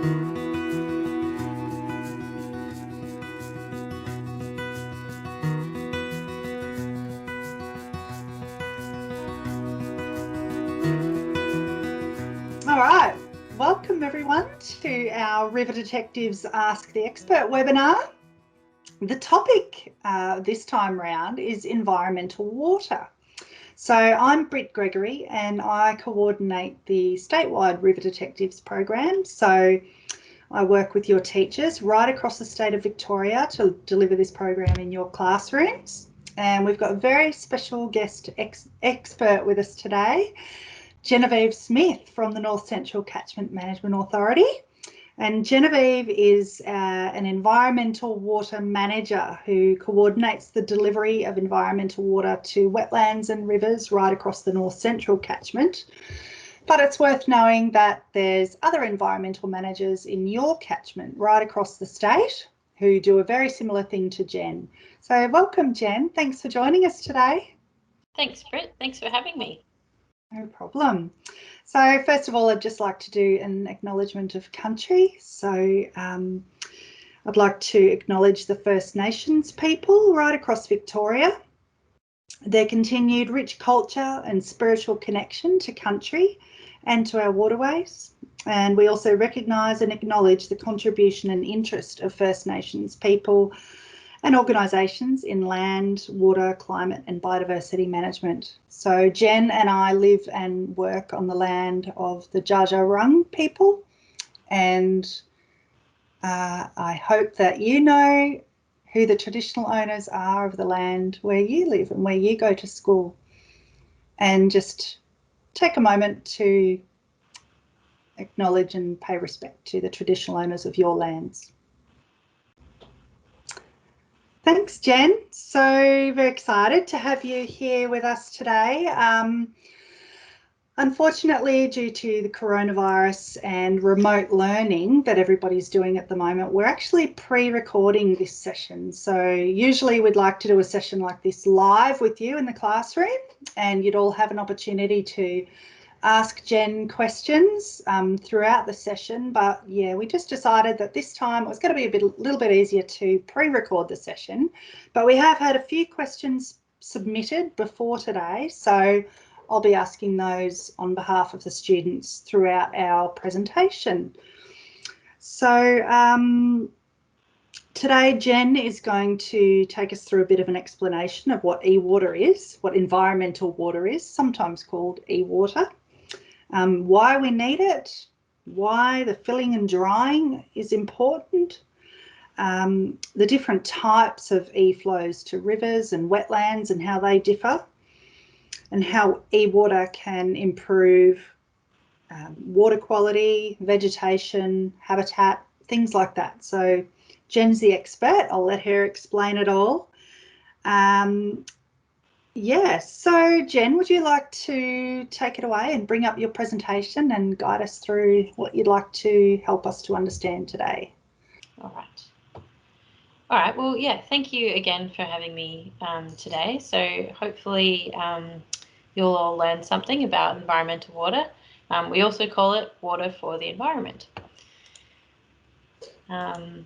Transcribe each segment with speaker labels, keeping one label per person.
Speaker 1: All right, welcome everyone to our River Detectives Ask the Expert webinar. The topic this time round is environmental water. So I'm Britt Gregory and I coordinate the statewide River Detectives program. So I work with your teachers right across the state of Victoria to deliver this program in your classrooms. And we've got a very special guest expert with us today, Genevieve Smith from the North Central Catchment Management Authority. And Genevieve is an environmental water manager who coordinates the delivery of environmental water to wetlands and rivers right across the North Central catchment. But it's worth knowing that there's other environmental managers in your catchment right across the state who do a very similar thing to Jen. So welcome, Jen. Thanks for joining us today.
Speaker 2: Thanks, Britt. Thanks for having me.
Speaker 1: No problem. So first of all, I'd just like to do an acknowledgement of country. So I'd like to acknowledge the First Nations people right across Victoria, their continued rich culture and spiritual connection to country and to our waterways. And we also recognise and acknowledge the contribution and interest of First Nations people and organisations in land, water, climate and biodiversity management. So Jen and I live and work on the land of the Dja Dja Wurrung people, and I hope that you know who the traditional owners are of the land where you live and where you go to school, and just take a moment to acknowledge and pay respect to the traditional owners of your lands. Thanks, Jen. So very excited to have you here with us today. Unfortunately, due to the coronavirus and remote learning that everybody's doing at the moment, we're actually pre-recording this session. So usually we'd like to do a session like this live with you in the classroom, and you'd all have an opportunity to ask Jen questions throughout the session, but yeah, we just decided that this time it was going to be a little bit easier to pre-record the session, but we have had a few questions submitted before today, so I'll be asking those on behalf of the students throughout our presentation. So today Jen is going to take us through a bit of an explanation of what e-water is, what environmental water is, sometimes called e-water. Why we need it, why the filling and drying is important, the different types of e-flows to rivers and wetlands and how they differ, and how e-water can improve water quality, vegetation, habitat, things like that. So Jen's the expert. I'll let her explain it all. Yeah, so Jen, would you like to take it away and bring up your presentation and guide us through what you'd like to help us to understand today?
Speaker 2: All right. Well, yeah, thank you again for having me today. So hopefully you'll all learn something about environmental water. We also call it water for the environment. And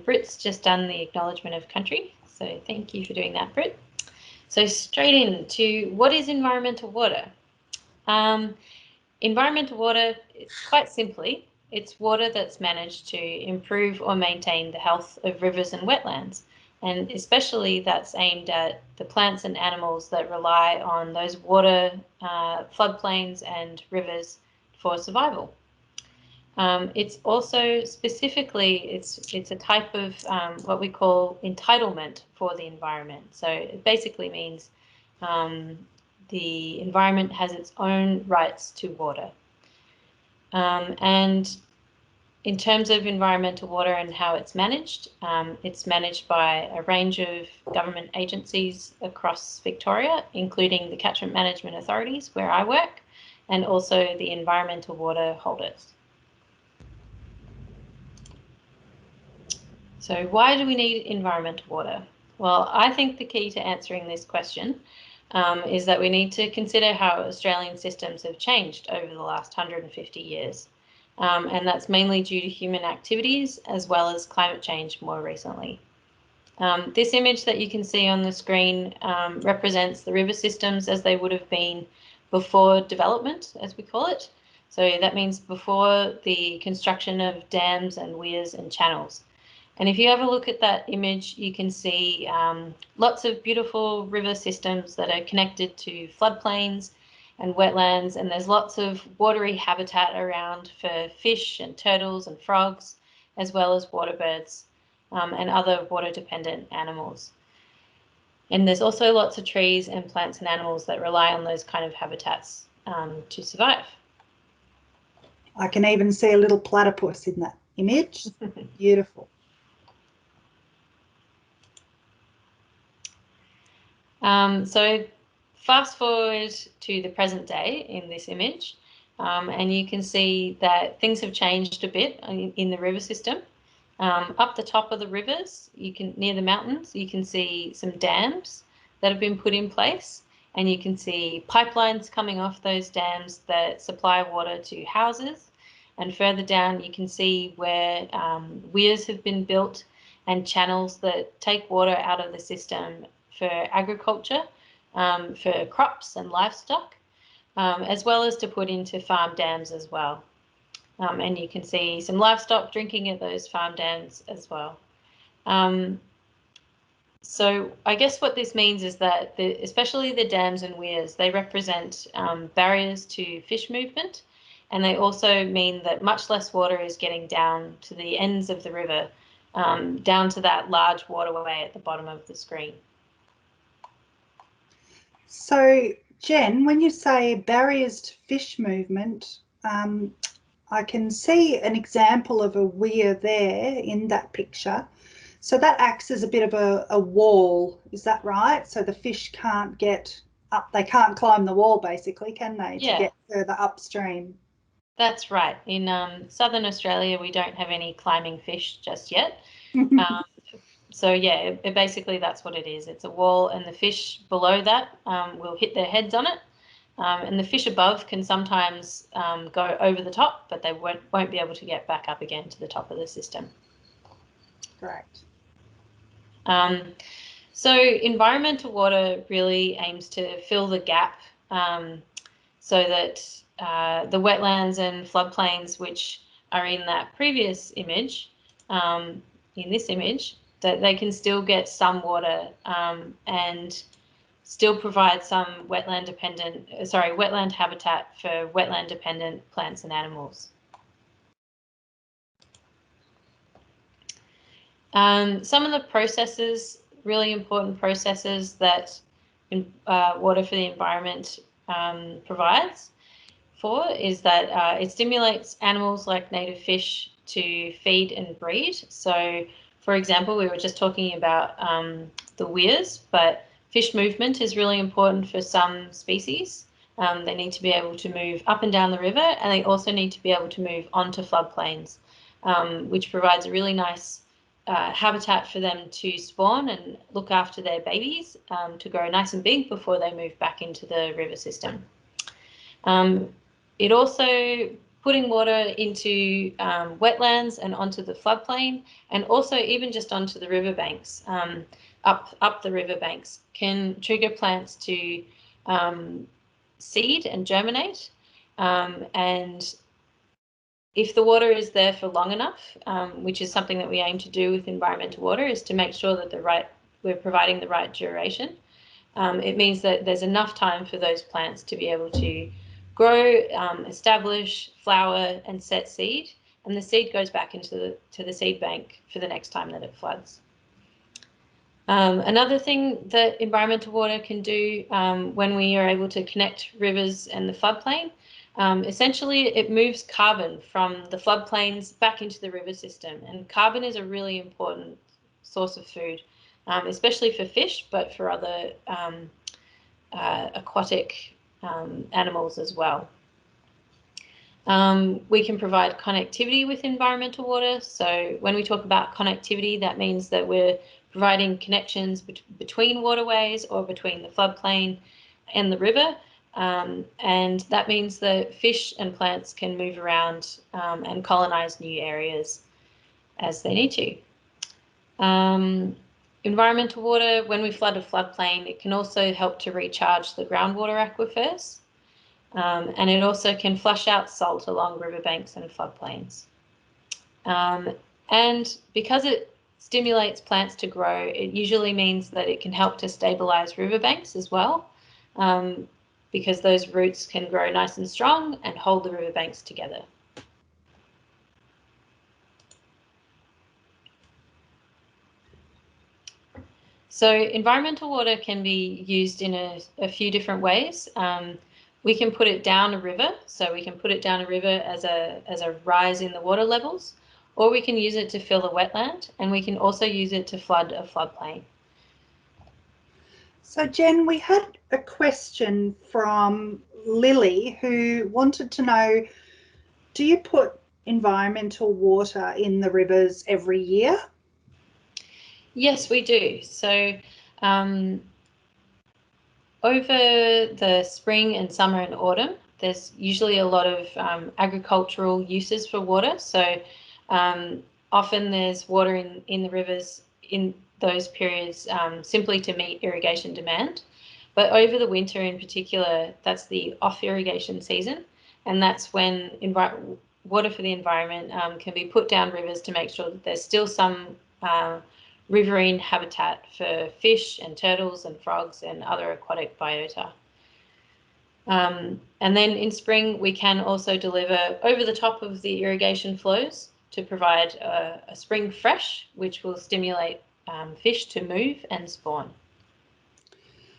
Speaker 2: Britt's just done the acknowledgement of country. So thank you for doing that, Britt. So straight into what is environmental water? Environmental water, quite simply, it's water that's managed to improve or maintain the health of rivers and wetlands, and especially that's aimed at the plants and animals that rely on those water floodplains and rivers for survival. It's also specifically, it's a type of what we call entitlement for the environment. So it basically means the environment has its own rights to water. And in terms of environmental water and how it's managed by a range of government agencies across Victoria, including the Catchment Management Authorities, where I work, and also the environmental water holders. So why do we need environmental water? Well, I think the key to answering this question is that we need to consider how Australian systems have changed over the last 150 years. and that's mainly due to human activities as well as climate change more recently. This image that you can see on the screen represents the river systems as they would have been before development, as we call it. So that means before the construction of dams and weirs and channels. And if you have a look at that image, you can see lots of beautiful river systems that are connected to floodplains and wetlands, and there's lots of watery habitat around for fish and turtles and frogs, as well as water birds and other water-dependent animals. And there's also lots of trees and plants and animals that rely on those kind of habitats to survive.
Speaker 1: I can even see a little platypus in that image. Beautiful.
Speaker 2: So fast forward to the present day in this image, and you can see that things have changed a bit in the river system. Up the top of the rivers, near the mountains, you can see some dams that have been put in place, and you can see pipelines coming off those dams that supply water to houses. And further down, you can see where weirs have been built and channels that take water out of the system for agriculture, for crops and livestock, as well as to put into farm dams as well. And you can see some livestock drinking at those farm dams as well. So I guess what this means is that especially the dams and weirs, they represent barriers to fish movement, and they also mean that much less water is getting down to the ends of the river, down to that large waterway at the bottom of the screen.
Speaker 1: So, Jen, when you say barriers to fish movement, I can see an example of a weir there in that picture. So that acts as a bit of a wall, is that right? So the fish can't get up, they can't climb the wall basically, can they,
Speaker 2: Yeah.
Speaker 1: to get further upstream?
Speaker 2: That's right. In southern Australia, we don't have any climbing fish just yet. So yeah, basically that's what it is. It's a wall, and the fish below that will hit their heads on it. And the fish above can sometimes go over the top, but they won't be able to get back up again to the top of the system.
Speaker 1: Correct.
Speaker 2: So environmental water really aims to fill the gap so that the wetlands and floodplains, which are in that previous image, in this image, that they can still get some water and still provide some wetland habitat for wetland dependent plants and animals. Some of the processes, really important processes that water for the environment provides for is that it stimulates animals like native fish to feed and breed. So, for example, we were just talking about the weirs, but fish movement is really important for some species. They need to be able to move up and down the river, and they also need to be able to move onto floodplains, which provides a really nice habitat for them to spawn and look after their babies to grow nice and big before they move back into the river system. It also putting water into wetlands and onto the floodplain, and also even just onto the riverbanks, up the riverbanks, can trigger plants to seed and germinate. And if the water is there for long enough, which is something that we aim to do with environmental water, is to make sure that we're providing the right duration. It means that there's enough time for those plants to be able to grow, establish, flower, and set seed, and the seed goes back into the seed bank for the next time that it floods. Another thing that environmental water can do when we are able to connect rivers and the floodplain, essentially it moves carbon from the floodplains back into the river system, and carbon is a really important source of food, especially for fish, but for other aquatic animals as well. We can provide connectivity with environmental water. So when we talk about connectivity, that means that we're providing connections between waterways or between the floodplain and the river, and that means that fish and plants can move around and colonize new areas as they need to. Environmental water, when we flood a floodplain, it can also help to recharge the groundwater aquifers, and it also can flush out salt along riverbanks and floodplains. And because it stimulates plants to grow, it usually means that it can help to stabilize riverbanks as well, because those roots can grow nice and strong and hold the riverbanks together. So environmental water can be used in a few different ways. We can put it down a river, so we can put it down a river as a rise in the water levels, or we can use it to fill a wetland, and we can also use it to flood a floodplain.
Speaker 1: So Jen, we had a question from Lily who wanted to know, do you put environmental water in the rivers every year?
Speaker 2: Yes, we do. So over the spring and summer and autumn, there's usually a lot of agricultural uses for water. So often there's water in the rivers in those periods simply to meet irrigation demand. But over the winter in particular, that's the off irrigation season. And that's when water for the environment can be put down rivers to make sure that there's still some riverine habitat for fish and turtles and frogs and other aquatic biota. And then in spring, we can also deliver over the top of the irrigation flows to provide a spring fresh, which will stimulate fish to move and spawn.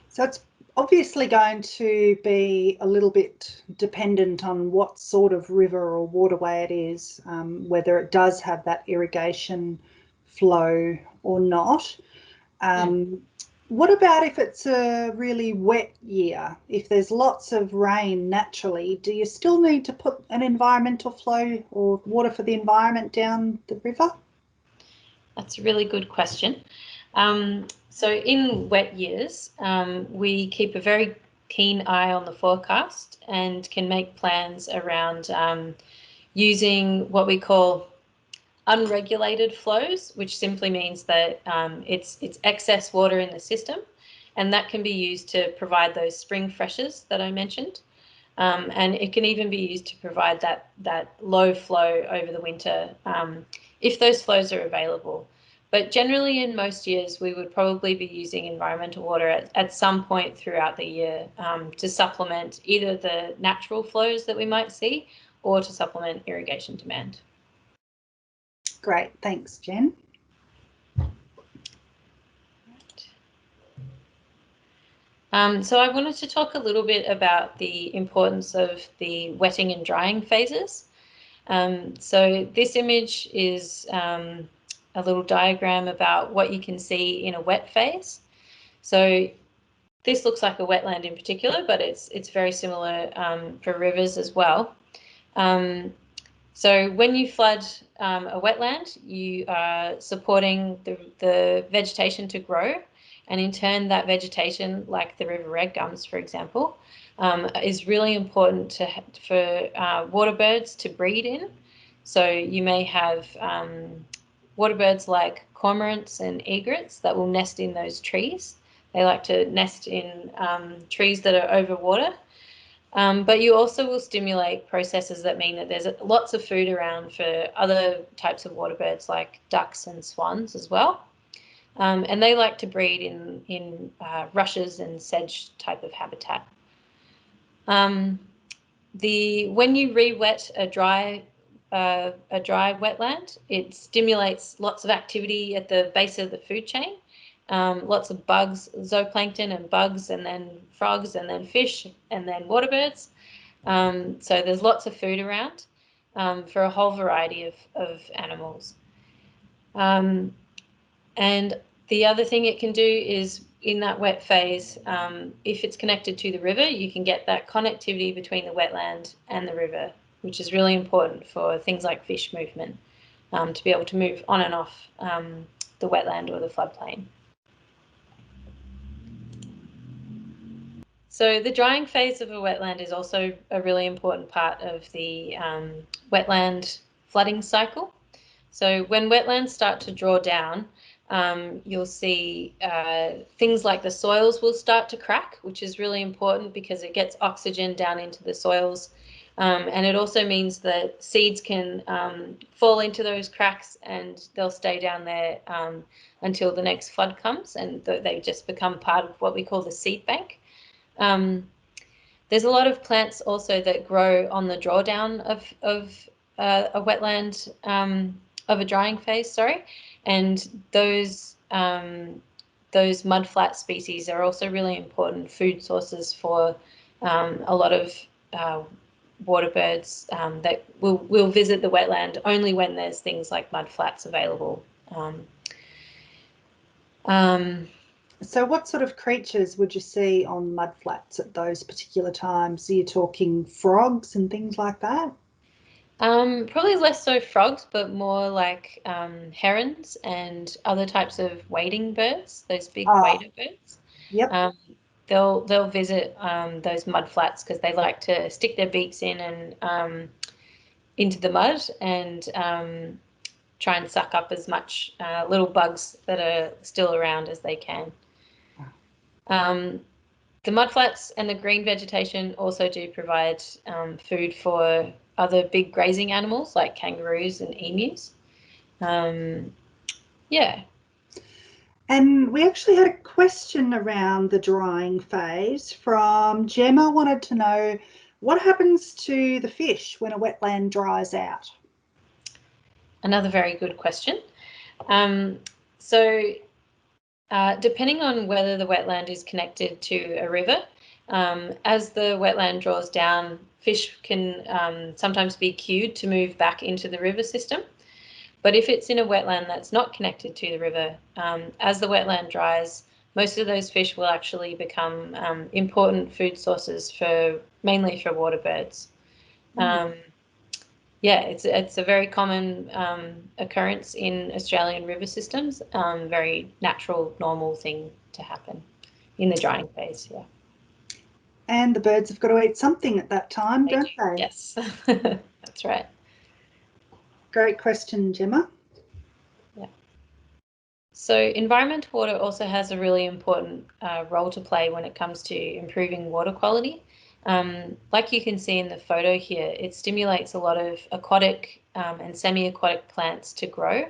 Speaker 1: So it's obviously going to be a little bit dependent on what sort of river or waterway it is, whether it does have that irrigation flow or not. What about if it's a really wet year? If there's lots of rain naturally, do you still need to put an environmental flow or water for the environment down the river?
Speaker 2: That's a really good question. So in wet years, we keep a very keen eye on the forecast and can make plans around using what we call unregulated flows, which simply means that it's excess water in the system, and that can be used to provide those spring freshes that I mentioned. And it can even be used to provide that low flow over the winter if those flows are available. But generally in most years, we would probably be using environmental water at some point throughout the year to supplement either the natural flows that we might see or to supplement irrigation demand.
Speaker 1: Great, thanks, Jen.
Speaker 2: So I wanted to talk a little bit about the importance of the wetting and drying phases. So this image is a little diagram about what you can see in a wet phase. So this looks like a wetland in particular, but it's very similar for rivers as well. So when you flood a wetland, you are supporting the vegetation to grow, and in turn that vegetation, like the river red gums, for example, is really important for water birds to breed in. So you may have water birds like cormorants and egrets that will nest in those trees. They like to nest in trees that are over water. But you also will stimulate processes that mean that there's lots of food around for other types of water birds like ducks and swans as well. And they like to breed in rushes and sedge type of habitat. When you re-wet a dry wetland, it stimulates lots of activity at the base of the food chain. Lots of bugs, zooplankton and bugs, and then frogs, and then fish, and then water birds. So there's lots of food around for a whole variety of animals. And the other thing it can do is in that wet phase, if it's connected to the river, you can get that connectivity between the wetland and the river, which is really important for things like fish movement, to be able to move on and off the wetland or the floodplain. So the drying phase of a wetland is also a really important part of the wetland flooding cycle. So when wetlands start to draw down, you'll see things like the soils will start to crack, which is really important because it gets oxygen down into the soils. And it also means that seeds can fall into those cracks and they'll stay down there until the next flood comes, and they just become part of what we call the seed bank. There's a lot of plants also that grow on the drawdown of a wetland, of a drying phase, sorry, and those mudflat species are also really important food sources for a lot of water birds that will visit the wetland only when there's things like mudflats available.
Speaker 1: So what sort of creatures would you see on mudflats at those particular times? Are you talking frogs and things like that?
Speaker 2: Probably less so frogs, but more like herons and other types of wading birds, those big wader birds.
Speaker 1: Yep.
Speaker 2: They'll visit those mud flats because they like to stick their beaks in and into the mud and try and suck up as much little bugs that are still around as they can. The mudflats and the green vegetation also do provide food for other big grazing animals like kangaroos and emus. Yeah.
Speaker 1: And we actually had a question around the drying phase from Gemma. Wanted to know what happens to the fish when a wetland dries out?
Speaker 2: Another very good question. Depending on whether the wetland is connected to a river, as the wetland draws down, fish can sometimes be cued to move back into the river system. But if it's in a wetland that's not connected to the river, as the wetland dries, most of those fish will actually become important food sources mainly for water birds. Yeah, it's a very common occurrence in Australian river systems. Very natural, normal thing to happen in the drying phase. Yeah.
Speaker 1: And the birds have got to eat something at that time, don't they?
Speaker 2: Yes, that's right.
Speaker 1: Great question, Gemma.
Speaker 2: Yeah. So environmental water also has a really important role to play when it comes to improving water quality. Like you can see in the photo here, it stimulates a lot of aquatic and semi-aquatic plants to grow,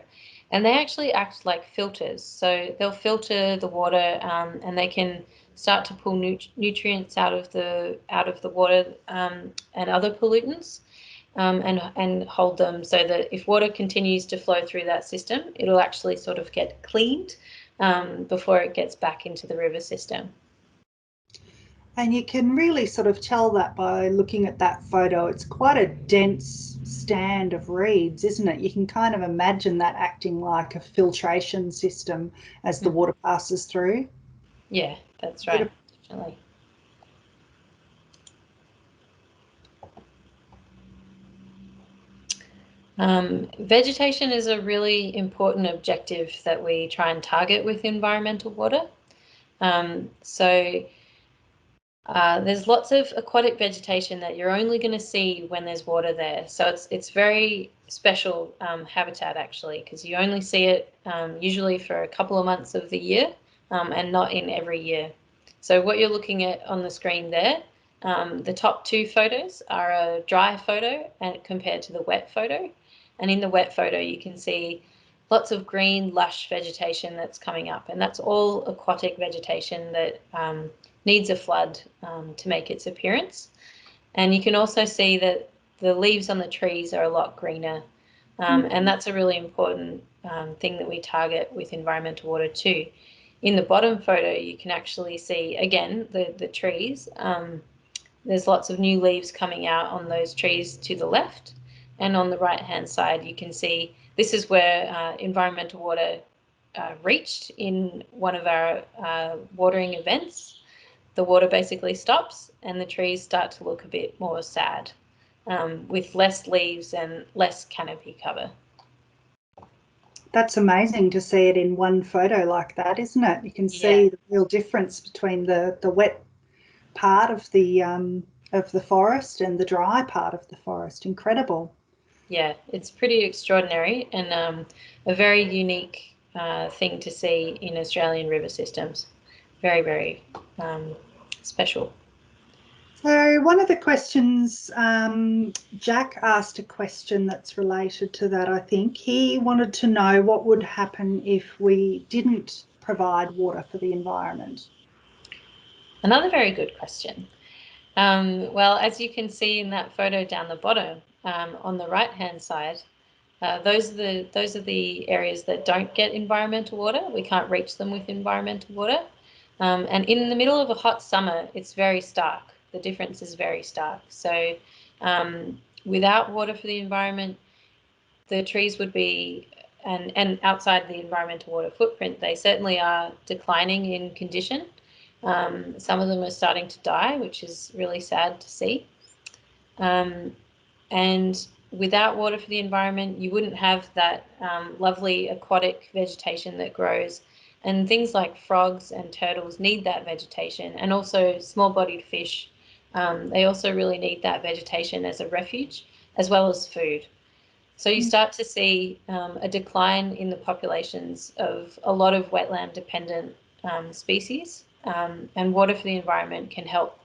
Speaker 2: and they actually act like filters. So they'll filter the water and they can start to pull nutrients out of the water and other pollutants. And hold them so that if water continues to flow through that system, it'll actually sort of get cleaned before it gets back into the river system.
Speaker 1: And you can really sort of tell that by looking at that photo. It's quite a dense stand of reeds, isn't it? You can kind of imagine that acting like a filtration system as the water passes through.
Speaker 2: Yeah, that's right. Definitely. Vegetation is a really important objective that we try and target with environmental water. There's lots of aquatic vegetation that you're only going to see when there's water there. So it's very special habitat actually, because you only see it usually for a couple of months of the year and not in every year. So what you're looking at on the screen there, the top two photos are a dry photo and compared to the wet photo. And in the wet photo, you can see lots of green, lush vegetation that's coming up. And that's all aquatic vegetation that needs a flood to make its appearance. And you can also see that the leaves on the trees are a lot greener. And that's a really important thing that we target with environmental water too. In the bottom photo, you can actually see, again, the trees. There's lots of new leaves coming out on those trees to the left. And on the right-hand side, you can see this is where environmental water reached in one of our watering events. The water basically stops and the trees start to look a bit more sad with less leaves and less canopy cover.
Speaker 1: That's amazing to see it in one photo like that, isn't it? You can see the real difference between the part of the forest and the dry part of the forest. Incredible.
Speaker 2: Yeah, it's pretty extraordinary and a very unique thing to see in Australian river systems. Very, very special.
Speaker 1: So one of the questions, Jack asked a question that's related to that, I think. He wanted to know what would happen if we didn't provide water for the environment.
Speaker 2: Another very good question. Well, as you can see in that photo down the bottom, on the right-hand side, those are the areas that don't get environmental water. We can't reach them with environmental water. And in the middle of a hot summer, it's very stark. The difference is very stark. So without water for the environment, the trees would be, and outside the environmental water footprint, they certainly are declining in condition. Some of them are starting to die, which is really sad to see. And without water for the environment, you wouldn't have that lovely aquatic vegetation that grows. And things like frogs and turtles need that vegetation, and also small-bodied fish. They also really need that vegetation as a refuge, as well as food. So you start to see a decline in the populations of a lot of wetland-dependent species, and water for the environment can help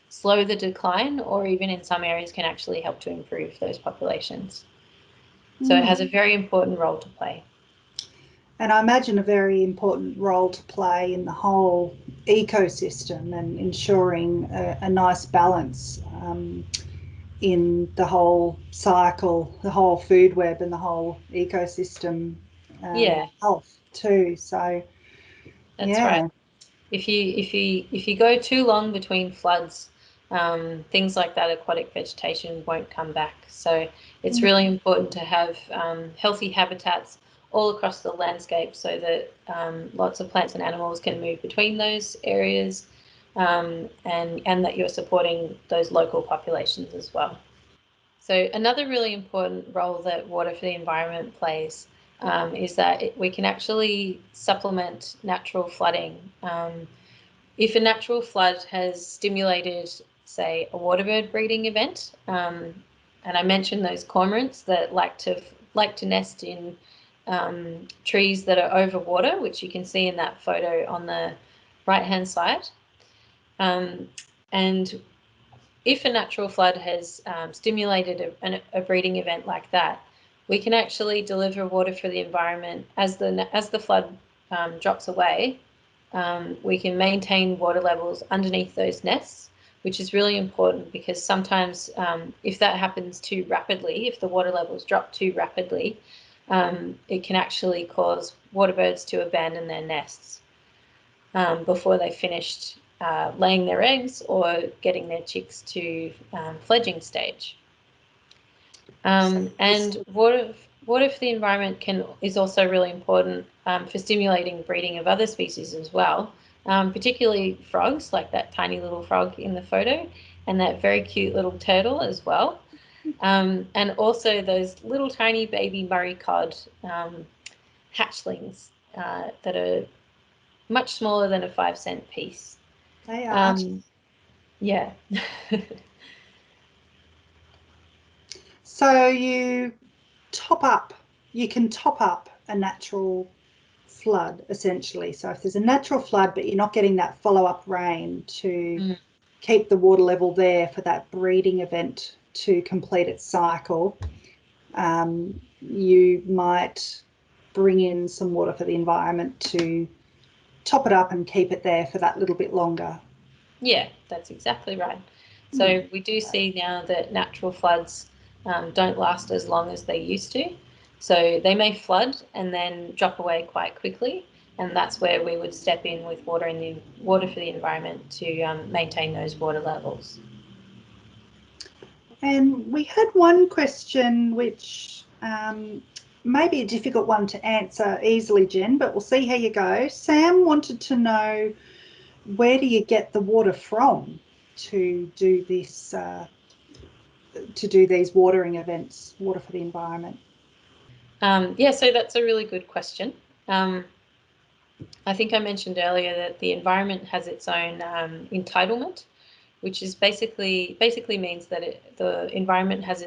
Speaker 2: slow the decline, or even in some areas can actually help to improve those populations. So it has a very important role to play.
Speaker 1: And I imagine a very important role to play in the whole ecosystem and ensuring a nice balance in the whole cycle, the whole food web and the whole ecosystem health too. So
Speaker 2: that's right. If you go too long between floods, things like that aquatic vegetation won't come back. So it's really important to have healthy habitats all across the landscape, so that lots of plants and animals can move between those areas, and that you're supporting those local populations as well. So another really important role that water for the environment plays is that we can actually supplement natural flooding. If a natural flood has stimulated, say, a waterbird breeding event, and I mentioned those cormorants that like to nest in trees that are over water, which you can see in that photo on the right-hand side. And if a natural flood has stimulated a breeding event like that, we can actually deliver water for the environment as the flood drops away. We can maintain water levels underneath those nests, which is really important, because sometimes if that happens too rapidly, if the water levels drop too rapidly, it can actually cause water birds to abandon their nests before they've finished laying their eggs or getting their chicks to fledging stage. And water for the environment is also really important for stimulating breeding of other species as well, particularly frogs, like that tiny little frog in the photo, and that very cute little turtle as well. And also those little tiny baby Murray cod hatchlings that are much smaller than a 5-cent piece.
Speaker 1: They are.
Speaker 2: Yeah.
Speaker 1: So you can top up a natural flood essentially. So if there's a natural flood, but you're not getting that follow-up rain to keep the water level there for that breeding event to complete its cycle, you might bring in some water for the environment to top it up and keep it there for that little bit longer.
Speaker 2: Yeah, that's exactly right. So we do see now that natural floods don't last as long as they used to. So they may flood and then drop away quite quickly, and that's where we would step in with water for the environment to maintain those water levels.
Speaker 1: And we had one question which may be a difficult one to answer easily, Jen, but we'll see how you go. Sam wanted to know, where do you get the water from to do this, to do these watering events, water for the environment?
Speaker 2: Yeah, so that's a really good question. I think I mentioned earlier that the environment has its own entitlement which is basically means that the environment has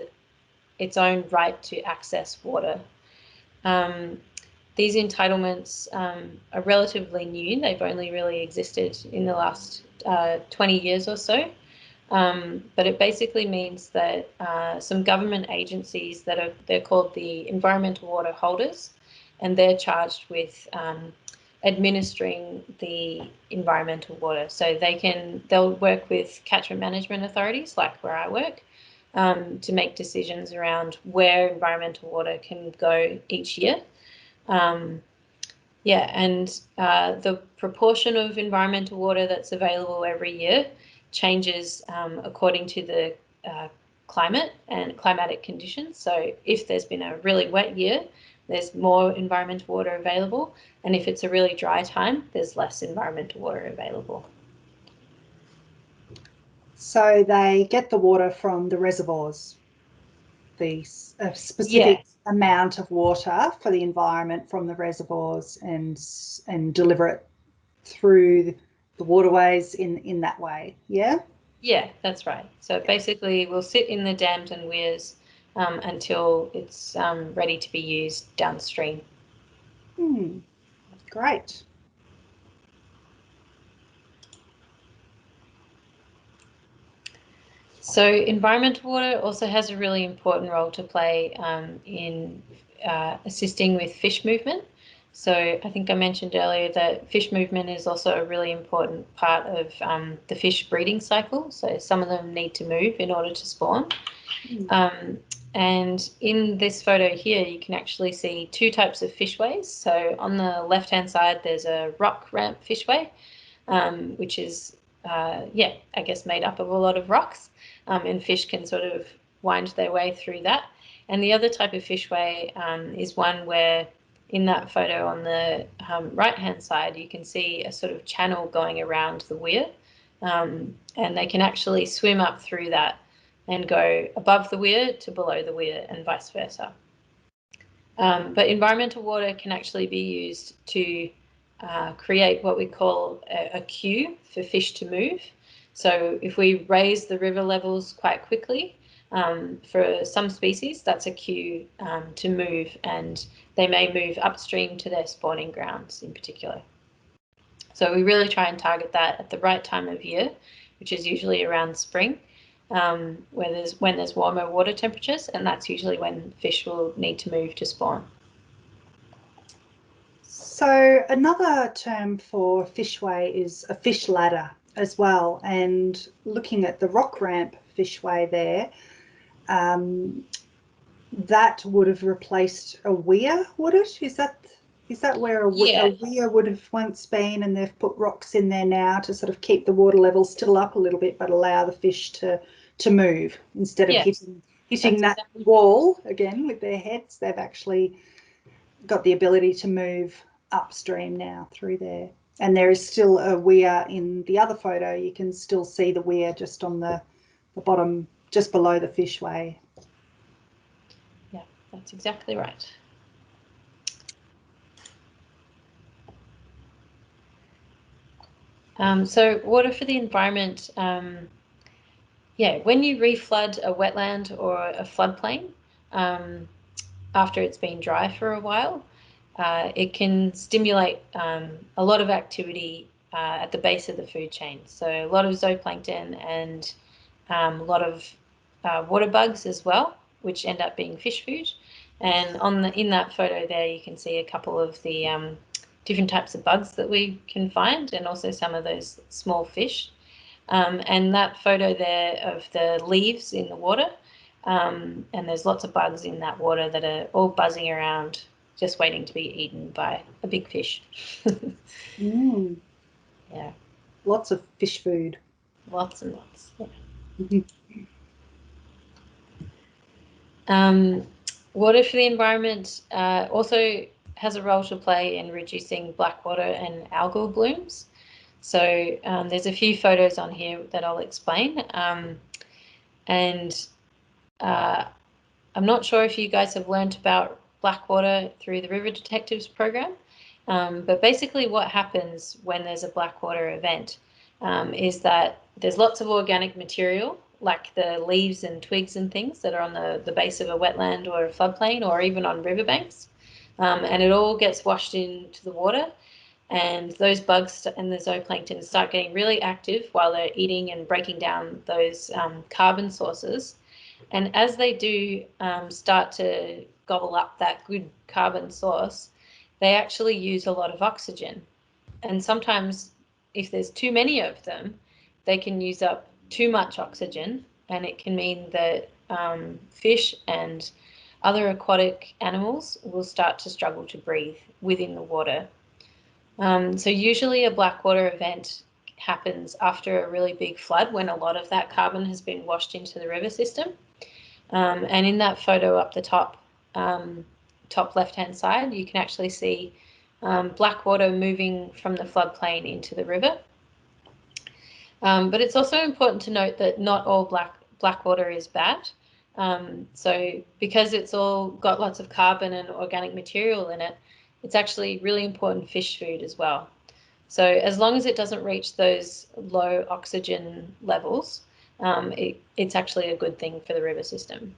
Speaker 2: its own right to access water. These entitlements are relatively new. They've only really existed in the last 20 years or so. But it basically means that some government agencies they're called the environmental water holders, and they're charged with administering the environmental water. So they'll work with catchment management authorities, like where I work, to make decisions around where environmental water can go each year. And the proportion of environmental water that's available every year changes according to the climate and climatic conditions. So if there's been a really wet year, there's more environmental water available, and if it's a really dry time, there's less environmental water available.
Speaker 1: So they get the water from the reservoirs, the specific amount of water for the environment from the reservoirs, and deliver it through the waterways in that way. Yeah?
Speaker 2: Yeah, that's right. So basically we'll sit in the dams and weirs until it's ready to be used downstream.
Speaker 1: Great.
Speaker 2: So environmental water also has a really important role to play in assisting with fish movement. So I think I mentioned earlier that fish movement is also a really important part of the fish breeding cycle. So some of them need to move in order to spawn. And in this photo here, you can actually see two types of fishways. So on the left-hand side, there's a rock ramp fishway, which is, I guess made up of a lot of rocks, and fish can sort of wind their way through that. And the other type of fishway is one where, in that photo on the right-hand side, you can see a sort of channel going around the weir, and they can actually swim up through that and go above the weir to below the weir and vice versa. But environmental water can actually be used to create what we call a queue for fish to move. So if we raise the river levels quite quickly, for some species, that's a cue to move, and they may move upstream to their spawning grounds in particular. So we really try and target that at the right time of year, which is usually around spring, when there's warmer water temperatures, and that's usually when fish will need to move to spawn.
Speaker 1: So another term for fishway is a fish ladder as well. And looking at the rock ramp fishway there, that would have replaced a weir, would it? Is that where a weir would have once been, and they've put rocks in there now to sort of keep the water level still up a little bit, but allow the fish to move instead of hitting that wall again with their heads? They've actually got the ability to move upstream now through there. And there is still a weir in the other photo. You can still see the weir just on the bottom, just below the fishway.
Speaker 2: Yeah, that's exactly right. So water for the environment, when you reflood a wetland or a floodplain after it's been dry for a while, it can stimulate a lot of activity at the base of the food chain. So a lot of zooplankton and a lot of water bugs as well, which end up being fish food. And in that photo there, you can see a couple of the different types of bugs that we can find, and also some of those small fish. And that photo there of the leaves in the water, and there's lots of bugs in that water that are all buzzing around, just waiting to be eaten by a big fish. Yeah.
Speaker 1: Lots of fish food.
Speaker 2: Lots and lots.
Speaker 1: Yeah.
Speaker 2: Water for the environment also has a role to play in reducing blackwater and algal blooms. So there's a few photos on here that I'll explain. And I'm not sure if you guys have learned about blackwater through the River Detectives program, but basically what happens when there's a blackwater event is that there's lots of organic material, like the leaves and twigs and things that are on the base of a wetland or a floodplain or even on riverbanks. And it all gets washed into the water, and those bugs and the zooplankton start getting really active while they're eating and breaking down those carbon sources. And as they do start to gobble up that good carbon source, they actually use a lot of oxygen. And sometimes if there's too many of them, they can use up too much oxygen, and it can mean that fish and other aquatic animals will start to struggle to breathe within the water. So usually a blackwater event happens after a really big flood when a lot of that carbon has been washed into the river system. And in that photo up the top left-hand side, you can actually see blackwater moving from the floodplain into the river. But it's also important to note that not all blackwater is bad. So because it's all got lots of carbon and organic material in it, it's actually really important fish food as well. So as long as it doesn't reach those low oxygen levels, it's actually a good thing for the river system.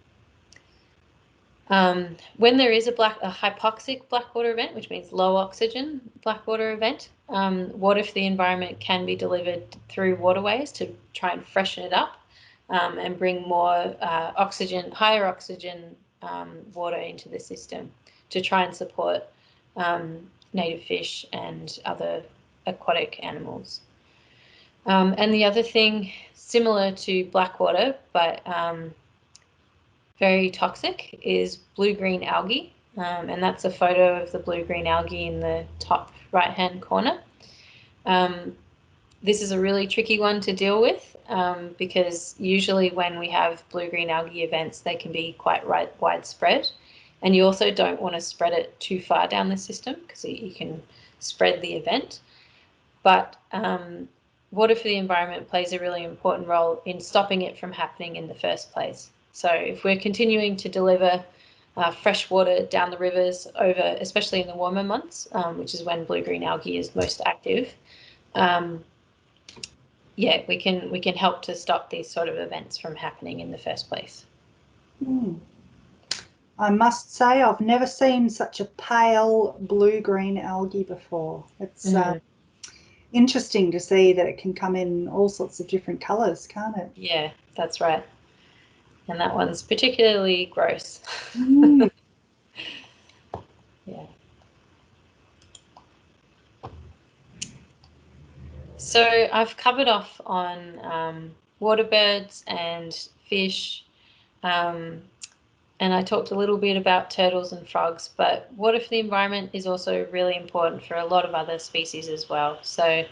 Speaker 2: When there is a hypoxic blackwater event, which means low oxygen blackwater event, water for the environment can be delivered through waterways to try and freshen it up and bring more higher oxygen water into the system to try and support native fish and other aquatic animals. And the other thing, similar to blackwater, but very toxic, is blue-green algae, and that's a photo of the blue-green algae in the top right-hand corner. This is a really tricky one to deal with because usually when we have blue-green algae events, they can be quite widespread, and you also don't want to spread it too far down the system because you can spread the event. But water for the environment plays a really important role in stopping it from happening in the first place. So if we're continuing to deliver fresh water down the rivers over, especially in the warmer months, which is when blue-green algae is most active, yeah, we can help to stop these sort of events from happening in the first place.
Speaker 1: I must say I've never seen such a pale blue-green algae before. It's interesting to see that it can come in all sorts of different colours, can't it?
Speaker 2: Yeah, that's right. And that one's particularly gross. Yeah. So I've covered off on water birds and fish, and I talked a little bit about turtles and frogs, but water for the environment is also really important for a lot of other species as well. So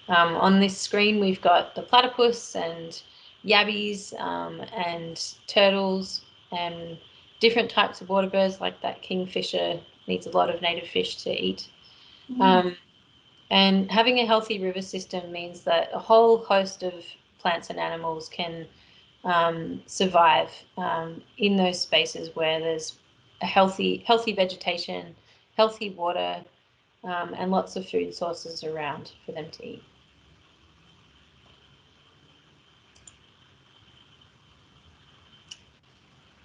Speaker 2: on this screen, we've got the platypus and yabbies and turtles and different types of water birds, like that kingfisher needs a lot of native fish to eat. And having a healthy river system means that a whole host of plants and animals can survive in those spaces where there's a healthy vegetation, healthy water, and lots of food sources around for them to eat.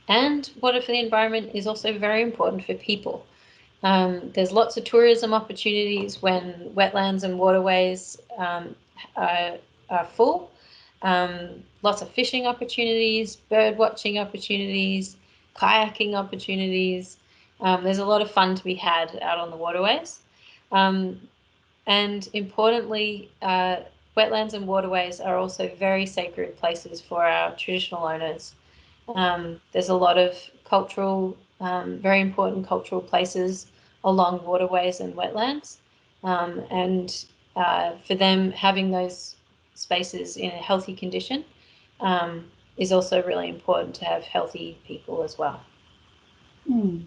Speaker 2: And water for the environment is also very important for people. There's lots of tourism opportunities when wetlands and waterways are full. Lots of fishing opportunities, bird watching opportunities, kayaking opportunities. There's a lot of fun to be had out on the waterways. And importantly, wetlands and waterways are also very sacred places for our traditional owners. There's a lot of cultural, very important cultural places along waterways and wetlands. And for them, having those spaces in a healthy condition is also really important to have healthy people as well.
Speaker 1: And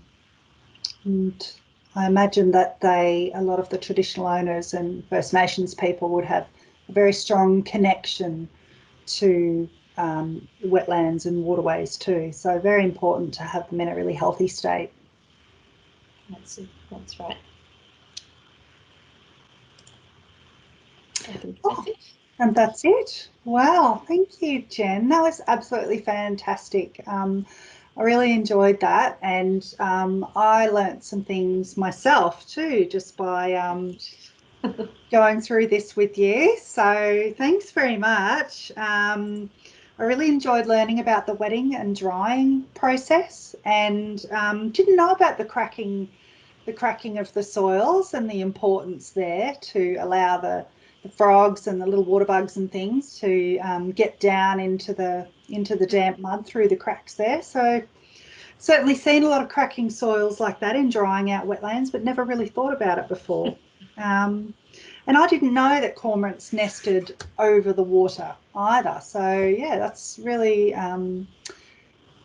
Speaker 1: I imagine that a lot of the traditional owners and First Nations people would have a very strong connection to wetlands and waterways too. So very important to have them in a really healthy state.
Speaker 2: That's right. I think that's it.
Speaker 1: And that's it. Wow, thank you, Jen. That was absolutely fantastic. I really enjoyed that, and I learnt some things myself too, just by going through this with you. So thanks very much. I really enjoyed learning about the wetting and drying process, and didn't know about the cracking of the soils and the importance there to allow the frogs and the little water bugs and things to get down into the damp mud through the cracks there. So certainly seen a lot of cracking soils like that in drying out wetlands, but never really thought about it before. And I didn't know that cormorants nested over the water either. So yeah, that's really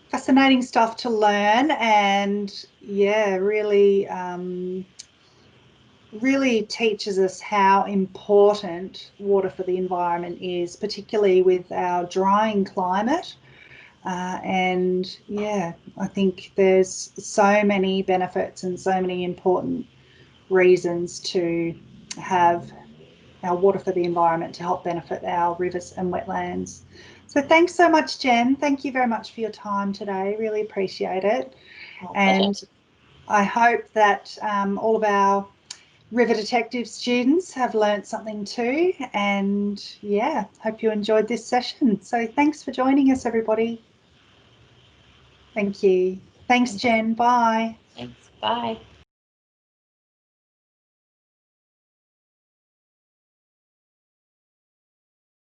Speaker 1: fascinating stuff to learn, and yeah, really teaches us how important water for the environment is, particularly with our drying climate. And yeah, I think there's so many benefits and so many important reasons to have our water for the environment to help benefit our rivers and wetlands. So thanks so much, Jen. Thank you very much for your time today. Really appreciate it.
Speaker 2: My
Speaker 1: And
Speaker 2: pleasure.
Speaker 1: I hope that all of our River Detective students have learnt something too. And yeah, hope you enjoyed this session. So thanks for joining us, everybody. Thank you. Thanks,
Speaker 2: Thanks.
Speaker 1: Jen. Bye.
Speaker 2: Thanks. Bye.